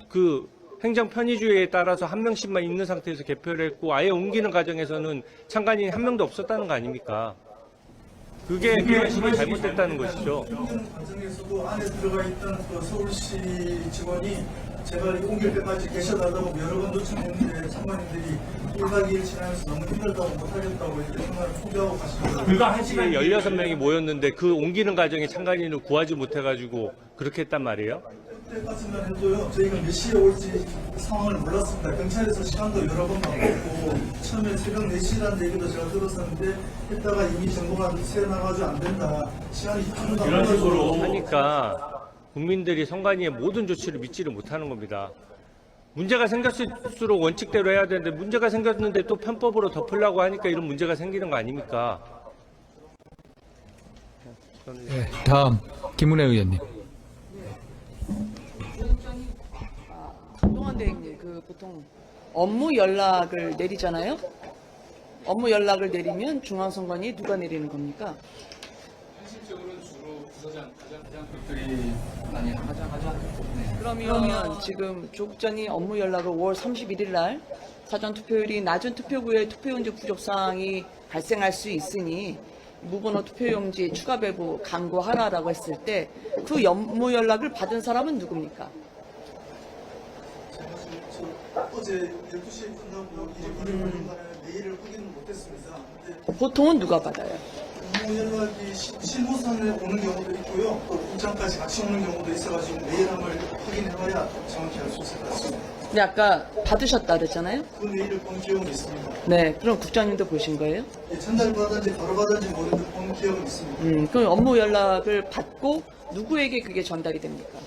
그 행정 편의주의에 따라서 한 명씩만 있는 상태에서 개표를 했고 아예 옮기는 과정에서는 참관인이 한 명도 없었다는 거 아닙니까? 그게 그런 식이 잘못됐다는 것이죠.
행정 과정에서도 안에 들어가 있던 그 서울시 직원이 제가 옮길 때까지 계셔달라고 여러 번 요청했는데 참관인들이 1박 2일 지나면서 너무 힘들다고 못하겠다고 이렇게 정말 포기하고 가시더라고요.
그가 1시간 16명이 모였는데 그 옮기는 과정에 참관인을 구하지 못해가지고 그렇게 했단 말이에요?
그때까지만 해도요, 저희가 몇 시에 올지 상황을 몰랐습니다. 경찰에서 시간도 여러 번 바꿨고, 처음에 새벽 4시라는 얘기도 제가 들었었는데, 했다가 이미 정보가 새나가지고 안 된다. 시간이 한번도
이런 식으로 하니까 국민들이 선관위의 모든 조치를 믿지를 못하는 겁니다. 문제가 생겼을수록 원칙대로 해야 되는데 문제가 생겼는데 또 편법으로 덮으려고 하니까 이런 문제가 생기는 거 아닙니까?
네, 다음 김은혜 의원님.
강동원 대행님, 보통 업무 연락을 내리잖아요. 업무 연락을 내리면 중앙선관위에 누가 내리는 겁니까?
현실적으로는 주로 부서장, 부장급들이 많이 하죠. 네.
그러면 지금 조 국장이 업무 연락을 5월 31일 날 사전 투표율이 낮은 투표구에 투표용지 부족 사항이 발생할 수 있으니 무번호 투표용지 추가 배부 강구하라라고 했을 때 그 업무 연락을 받은 사람은 누굽니까?
어제 12시에 끝나고 일이 걸린 거는 메일을 확인을 못했습니다. 근데
보통은 누가 받아요?
업무 연락이 실무선에 오는 경우도 있고요. 또 국장까지 같이 오는 경우도 있어가지고 메일함을 확인해봐야 정확히 알 수 있을 것 같습니다.
근데 아까 받으셨다 그랬잖아요?
그 메일을 본 기억은 있습니다.
네, 그럼 국장님도 보신 거예요?
전달 받았는지 바로 받았는지 모르는데 본 기억은 있습니다.
그럼 업무 연락을 받고 누구에게 그게 전달이 됩니까?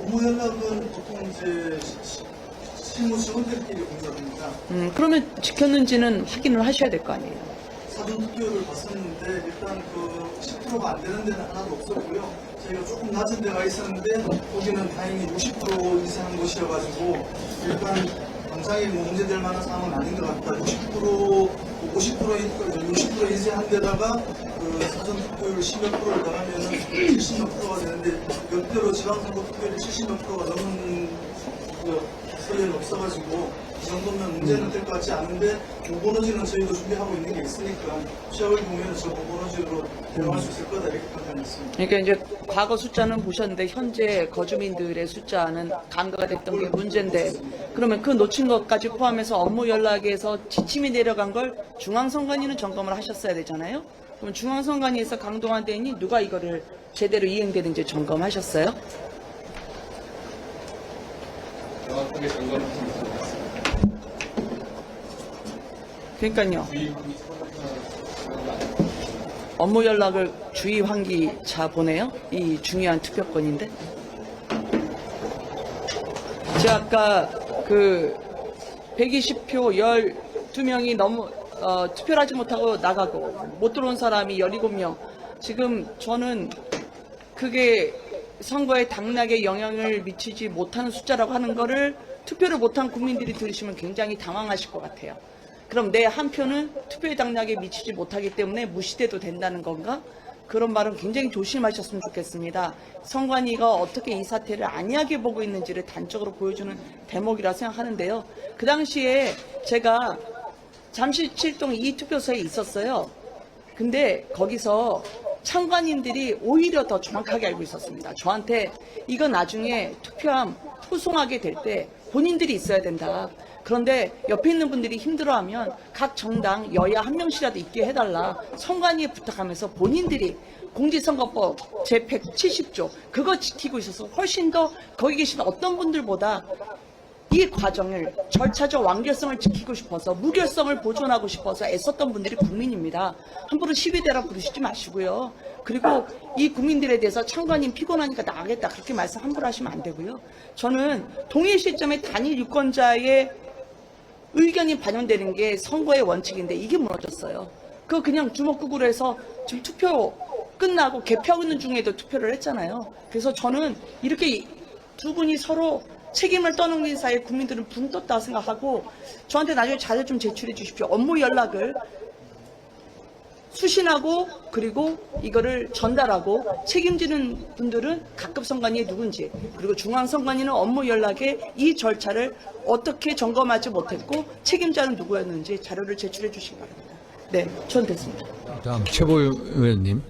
업무 연락은 보통 이제 실무 직원들끼리 공유합니다.
그러면 지켰는지는 확인을 하셔야 될 거 아니에요?
사전 투표를 봤었는데 일단 그 10%가 안 되는 데는 하나도 없었고요. 저희가 조금 낮은 데가 있었는데 거기는 다행히 60% 이상한 곳이어가지고 일단 당장에 뭐 문제될 만한 상황은 아닌 것 같다. 60% 이상한 데다가 그 사전 투표율 10몇 프로를 더하면은 70몇 프로가 되는데 역대로 지방선거 투표율이 70몇 프로가 넘는 소리는 없어가지고 이 정도면 문제는 될 것 같지 않은데 모번호지는 저희도 준비하고 있는 게 있으니까 시합을 보면 저 모번호지로 대응할 수 있을 거다 이렇게 판단했습니다.
그러니까 이제 과거 숫자는 보셨는데 현재 거주민들의 숫자는 간과가 됐던 게 문제인데 그러면 그 놓친 것까지 포함해서 업무 연락에서 지침이 내려간 걸 중앙선관위는 점검을 하셨어야 되잖아요. 그럼 중앙선관위에서 강동원 대행이 누가 이거를 제대로 이행되는지 점검하셨어요?
정확하게 점검하신 것 같습니다.
그러니까요. 업무 연락을 주의 환기차 보내요? 이 중요한 투표권인데. 제가 아까 그 120표 12명이 너무 투표를 하지 못하고 나가고 못 들어온 사람이 17명. 지금 저는 그게 선거에 당락에 영향을 미치지 못하는 숫자라고 하는 거를 투표를 못한 국민들이 들으시면 굉장히 당황하실 것 같아요. 그럼 내 한 표는 투표의 당락에 미치지 못하기 때문에 무시돼도 된다는 건가? 그런 말은 굉장히 조심하셨으면 좋겠습니다. 선관위가 어떻게 이 사태를 안이하게 보고 있는지를 단적으로 보여주는 대목이라 생각하는데요. 그 당시에 제가 잠실 7동 2투표소에 있었어요. 근데 거기서 참관인들이 오히려 더 정확하게 알고 있었습니다. 저한테 이거 나중에 투표함 후송하게 될 때 본인들이 있어야 된다. 그런데 옆에 있는 분들이 힘들어하면 각 정당 여야 한 명씩이라도 있게 해달라. 선관위에 부탁하면서 본인들이 공직선거법 제170조 그거 지키고 있어서 훨씬 더 거기 계신 어떤 분들보다 이 과정을 절차적 완결성을 지키고 싶어서 무결성을 보존하고 싶어서 애썼던 분들이 국민입니다. 함부로 시위대라 부르시지 마시고요. 그리고 이 국민들에 대해서 참관인 피곤하니까 나가겠다 그렇게 말씀 함부로 하시면 안 되고요. 저는 동일 시점에 단일 유권자의 의견이 반영되는 게 선거의 원칙인데 이게 무너졌어요. 그거 그냥 주먹구구로 해서 지금 투표 끝나고 개표하고 있는 중에도 투표를 했잖아요. 그래서 저는 이렇게 두 분이 서로 책임을 떠넘긴 사이에 국민들은 붕 떴다 생각하고 저한테 나중에 자료 좀 제출해 주십시오. 업무 연락을 수신하고 그리고 이거를 전달하고 책임지는 분들은 각급 선관위에 누군지 그리고 중앙선관위는 업무 연락에 이 절차를 어떻게 점검하지 못했고 책임자는 누구였는지 자료를 제출해 주시기 바랍니다. 네, 전 됐습니다.
다음 최보 의원님.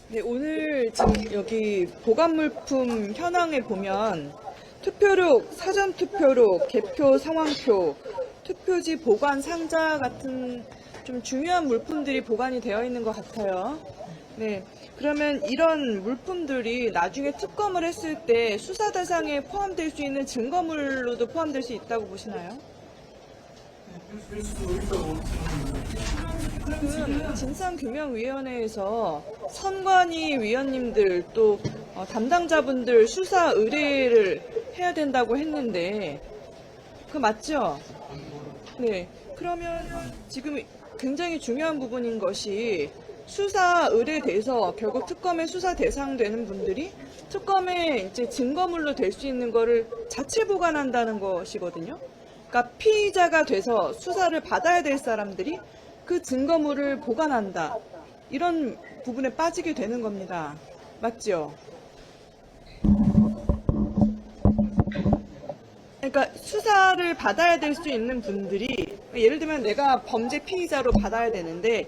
네, 오늘 지금 여기 보관물품 현황에 보면 투표록, 사전투표록, 개표 상황표, 투표지 보관 상자 같은 좀 중요한 물품들이 보관이 되어 있는 것 같아요. 네, 그러면 이런 물품들이 나중에 특검을 했을 때 수사 대상에 포함될 수 있는 증거물로도 포함될 수 있다고 보시나요? 그러면 진상규명위원회에서 선관위 위원님들 또 담당자분들 수사 의뢰를 해야 된다고 했는데 그거 맞죠? 네. 그러면 지금 굉장히 중요한 부분인 것이 수사 의뢰돼서 결국 특검의 수사 대상 되는 분들이 특검의 이제 증거물로 될 수 있는 거를 자체 보관한다는 것이거든요. 그러니까 피의자가 돼서 수사를 받아야 될 사람들이 그 증거물을 보관한다. 이런 부분에 빠지게 되는 겁니다. 맞죠? 그러니까 수사를 받아야 될 수 있는 분들이 예를 들면 내가 범죄 피의자로 받아야 되는데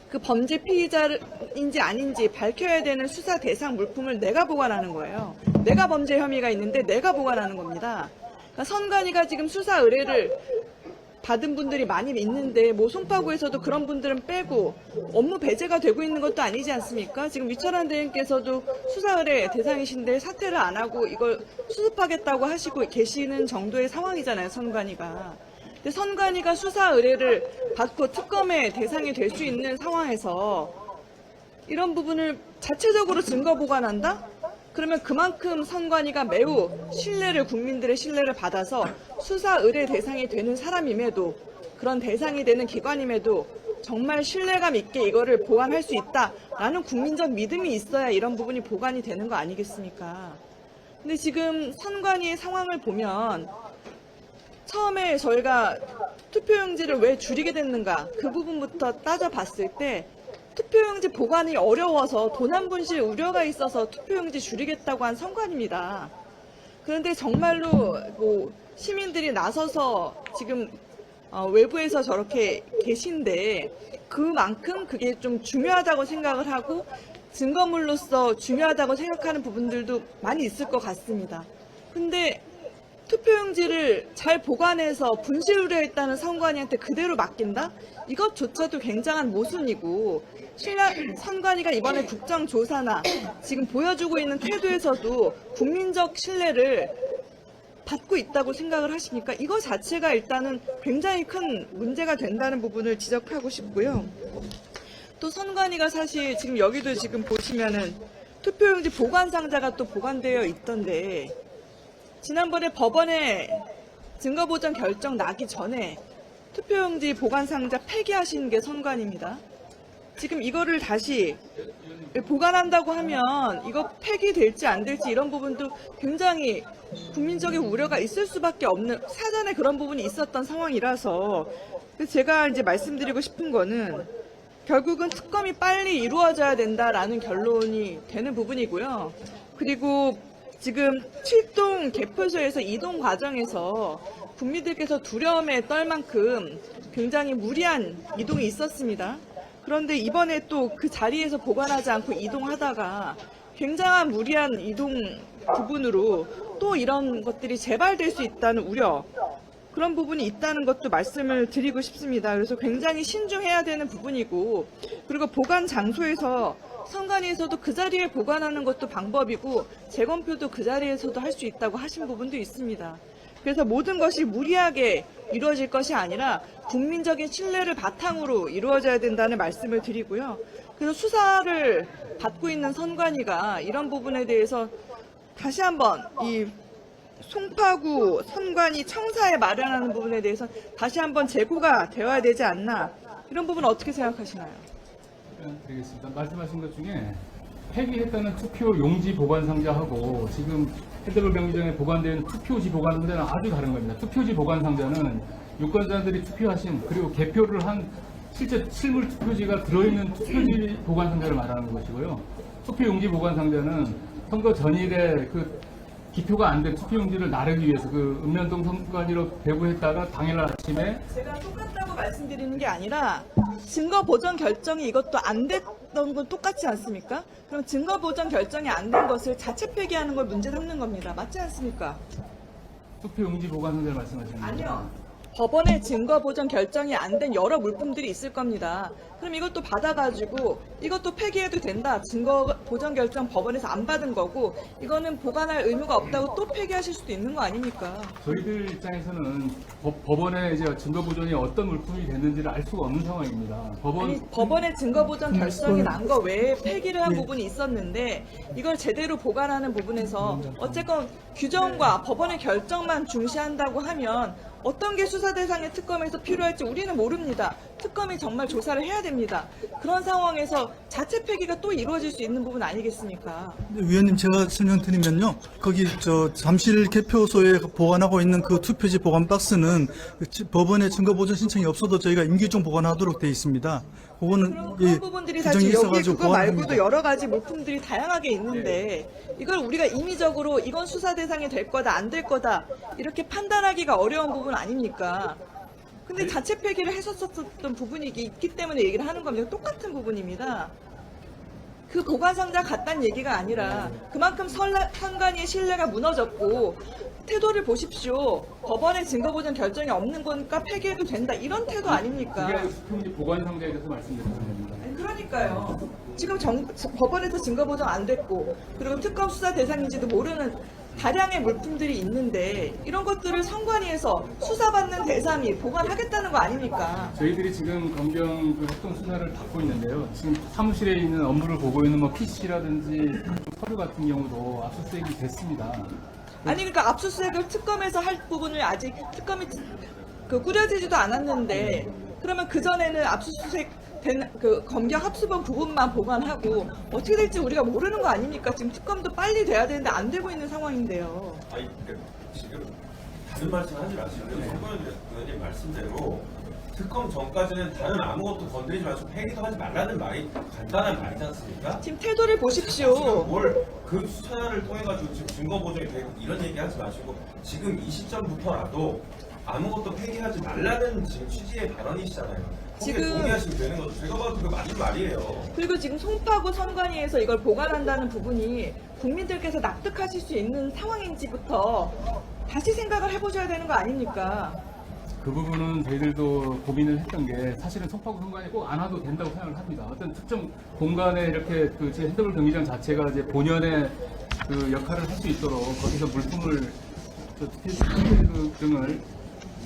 그 범죄 피의자인지 아닌지 밝혀야 되는 수사 대상 물품을 내가 보관하는 거예요. 내가 범죄 혐의가 있는데 내가 보관하는 겁니다. 그러니까 선관위가 지금 수사 의뢰를 받은 분들이 많이 있는데 뭐 송파구에서도 그런 분들은 빼고 업무 배제가 되고 있는 것도 아니지 않습니까? 지금 위철한 대행께서도 수사 의뢰 대상이신데 사퇴를 안 하고 이걸 수습하겠다고 하시고 계시는 정도의 상황이잖아요, 선관위가. 근데 선관위가 수사 의뢰를 받고 특검의 대상이 될 수 있는 상황에서 이런 부분을 자체적으로 증거 보관한다? 그러면 그만큼 선관위가 매우 국민들의 신뢰를 받아서 수사 의뢰 대상이 되는 사람임에도 그런 대상이 되는 기관임에도 정말 신뢰감 있게 이거를 보관할 수 있다라는 국민적 믿음이 있어야 이런 부분이 보관이 되는 거 아니겠습니까? 근데 지금 선관위의 상황을 보면 처음에 저희가 투표용지를 왜 줄이게 됐는가 그 부분부터 따져봤을 때 투표용지 보관이 어려워서 도난 분실 우려가 있어서 투표용지 줄이겠다고 한 선관위입니다. 그런데 정말로 뭐 시민들이 나서서 지금 외부에서 저렇게 계신데 그만큼 그게 좀 중요하다고 생각을 하고 증거물로서 중요하다고 생각하는 부분들도 많이 있을 것 같습니다. 근데 투표용지를 잘 보관해서 분실 우려했다는 선관위한테 그대로 맡긴다? 이것조차도 굉장한 모순이고 선관위가 이번에 국정조사나 지금 보여주고 있는 태도에서도 국민적 신뢰를 받고 있다고 생각을 하시니까 이거 자체가 일단은 굉장히 큰 문제가 된다는 부분을 지적하고 싶고요. 또 선관위가 사실 지금 여기도 지금 보시면은 투표용지 보관 상자가 또 보관되어 있던데 지난번에 법원에 증거보전 결정 나기 전에 투표용지 보관 상자 폐기하신 게 선관위입니다. 지금 이거를 다시 보관한다고 하면 이거 폐기될지 안 될지 이런 부분도 굉장히 국민적인 우려가 있을 수밖에 없는 사전에 그런 부분이 있었던 상황이라서 제가 이제 말씀드리고 싶은 거는 결국은 특검이 빨리 이루어져야 된다라는 결론이 되는 부분이고요. 그리고 지금 7동 개표소에서 이동 과정에서 국민들께서 두려움에 떨 만큼 굉장히 무리한 이동이 있었습니다. 그런데 이번에 또 그 자리에서 보관하지 않고 이동하다가 굉장한 무리한 이동 부분으로 또 이런 것들이 재발될 수 있다는 우려, 그런 부분이 있다는 것도 말씀을 드리고 싶습니다. 그래서 굉장히 신중해야 되는 부분이고, 그리고 보관 장소에서 선관위에서도 그 자리에 보관하는 것도 방법이고 재검표도 그 자리에서도 할 수 있다고 하신 부분도 있습니다. 그래서 모든 것이 무리하게 이루어질 것이 아니라 국민적인 신뢰를 바탕으로 이루어져야 된다는 말씀을 드리고요. 그래서 수사를 받고 있는 선관위가 이런 부분에 대해서 다시 한번 이 송파구 선관위 청사에 마련하는 부분에 대해서 다시 한번 재고가 되어야 되지 않나, 이런 부분 어떻게 생각하시나요?
드리겠습니다. 말씀하신 것 중에 폐기했다는 투표 용지 보관 상자하고 지금 헤드로 경기장에 보관된 투표지 보관 상자는 아주 다른 겁니다. 투표지 보관 상자는 유권자들이 투표하신 그리고 개표를 한 실제 실물 투표지가 들어있는 투표지 보관 상자를 말하는 것이고요. 투표 용지 보관 상자는 선거 전일에 그 기표가 안 된 투표용지를 나르기 위해서 그 읍면동 선관위로 배부했다가 당일날 아침에
제가 똑같다고 말씀드리는 게 아니라 증거 보전 결정이 이것도 안 됐던 건 똑같지 않습니까? 그럼 증거 보전 결정이 안 된 것을 자체 폐기하는 걸 문제 삼는 겁니다. 맞지 않습니까?
투표용지 보관 문제를 말씀하시는 거죠?
아니요. 법원의 증거 보전 결정이 안 된 여러 물품들이 있을 겁니다. 그럼 이것도 받아가지고 이것도 폐기해도 된다. 증거 보전 결정 법원에서 안 받은 거고 이거는 보관할 의무가 없다고 또 폐기하실 수도 있는 거 아닙니까?
저희들 입장에서는 법원의 이제 증거 보존이 어떤 물품이 됐는지를 알 수가 없는 상황입니다.
아니, 법원의 증거 보전 결정이 난 거 외에 폐기를 한 부분이 있었는데 이걸 제대로 보관하는 부분에서 어쨌건 규정과 법원의 결정만 중시한다고 하면 어떤 게 수사 대상의 특검에서 필요할지 우리는 모릅니다. 특검이 정말 조사를 해야 됩니다. 그런 상황에서 자체 폐기가 또 이루어질 수 있는 부분 아니겠습니까?
위원님 제가 설명드리면요. 거기 저 잠실 개표소에 보관하고 있는 그 투표지 보관 박스는 법원에 증거 보존 신청이 없어도 저희가 임기중 보관하도록 돼 있습니다. 그거는
그런 부분들이 사실
규정이
여기
있어가지고
그거 말고도
보관합니다.
여러 가지 물품들이 다양하게 있는데 이걸 우리가 임의적으로 이건 수사 대상이 될 거다 안 될 거다 이렇게 판단하기가 어려운 부분 아닙니까? 근데 자체 폐기를 했었던 부분이 있기 때문에 얘기를 하는 겁니다. 똑같은 부분입니다. 그 보관 상자 갖다는 얘기가 아니라 그만큼 선관위의 신뢰가 무너졌고 태도를 보십시오. 법원의 증거 보전 결정이 없는 거니까 폐기해도 된다. 이런 태도 아닙니까?
그게 투표용지 보관 상자에 대해서 말씀드리는 겁니다.
그러니까요. 지금 법원에서 증거 보전 안 됐고 그리고 특검 수사 대상인지도 모르는 다량의 물품들이 있는데 이런 것들을 선관위에서 수사받는 대상이 보관하겠다는 거 아닙니까?
저희들이 지금 검경 그 합동 수사를 받고 있는데요. 지금 사무실에 있는 업무를 보고 있는 뭐 PC라든지 서류 같은 경우도 압수수색이 됐습니다.
아니 그러니까 압수수색을 특검에서 할 부분을 아직 특검이 꾸려지지도 않았는데 그러면 그 전에는 압수수색 된 그 검경 합수본 부분만 보관하고 어떻게 될지 우리가 모르는 거 아닙니까? 지금 특검도 빨리 돼야 되는데 안 되고 있는 상황인데요.
아니 지금 다른 말씀하지 마시고요. 손건희 의원님 말씀대로 특검 전까지는 다른 아무것도 건드리지 마시고 폐기도 하지 말라는 말이 간단한 말이지 않습니까?
지금 태도를 보십시오.
지금 뭘 그 수사를 통해 가지고 지금 증거 보정이 되고 이런 얘기 하지 마시고 지금 이 시점부터라도 아무것도 폐기하지 말라는 지금 취지의 발언이시잖아요.
지금
동의하시면 되는 거죠. 제가 봐도 그거 맞는 말이에요.
그리고 지금 송파구 선관위에서 이걸 보관한다는 부분이 국민들께서 납득하실 수 있는 상황인지부터 다시 생각을 해보셔야 되는 거 아닙니까?
그 부분은 저희들도 고민을 했던 게 사실은 송파구 선관위 꼭 안 와도 된다고 생각을 합니다. 어떤 특정 공간에 이렇게 그 제 핸드볼 경기장 자체가 이제 본연의 그 역할을 할 수 있도록 거기서 물품을 투표 등을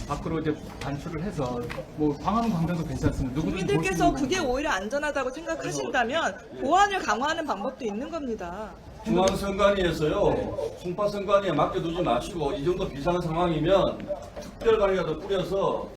밖으로 이제 반출을 해서 뭐 광화문 광장도 괜찮습니다. 누구든지 볼수
국민들께서
있는
그게 오히려 안전하다고 생각하신다면 보안을 강화하는 방법도 있는 겁니다.
중앙선관위에서요, 송파선관위에 맡겨두지 마시고 이 정도 비상한 상황이면 특별관리라도 꾸려서